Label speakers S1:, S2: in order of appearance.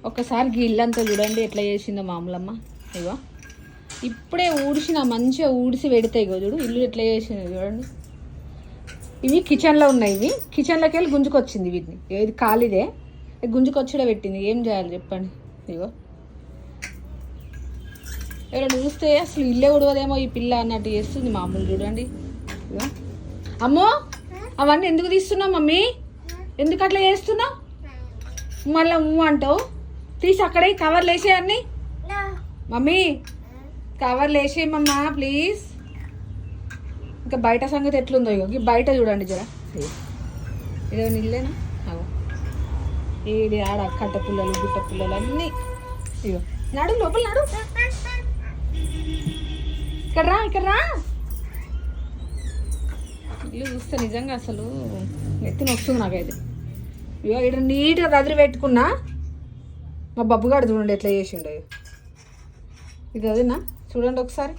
S1: ఒక్కసారి ఇల్లంతా చూడండి ఎట్లా చేసిందో మామూలమ్మ. ఇగో ఇప్పుడే ఊడిసిన మంచిగా ఊడిసి పెడితే ఇగో చూడు ఇల్లు ఎట్లా చేసిందో చూడండి. ఇవి కిచెన్లో ఉన్నాయి. ఇవి కిచెన్లోకి వెళ్ళి గుంజుకొచ్చింది వీటిని. ఇది ఖాళీదే గుంజుకొచ్చిడ పెట్టింది. ఏం చేయాలి చెప్పండి. ఇగో ఎవరైనా చూస్తే అసలు ఇల్లే ఉడవదేమో ఈ పిల్ల అన్నట్టు చేస్తుంది మామూలు. చూడండి ఇగో అమ్మో అవన్నీ ఎందుకు తీస్తున్నావు మమ్మీ? ఎందుకు అట్లా చేస్తున్నావు? మళ్ళీ అంటావు. తీసి అక్కడే కవర్లు వేసేయన్ని. మమ్మీ కవర్లు వేసేయమ్మా ప్లీజ్. ఇంకా బయట సంగతి ఎట్లుందో ఇగో బయట చూడండి జర. ఇదో ఇల్లేనా? ఏడి ఆడ కట్ట పుల్లలు గుట్ట పుల్లలు అన్నీ. ఇగో నడు లోపల నడు. ఇక్కడ రా. ఇల్లు చూస్తే నిజంగా అసలు ఎత్తున వస్తుంది నాకైతే. ఇగో ఇక్కడ నీట్గా దదిరి పెట్టుకున్నా. మా బబ్బుగాడు చూడండి ఎట్లా చేసిండో. ఇది అదేనా చూడండి ఒకసారి.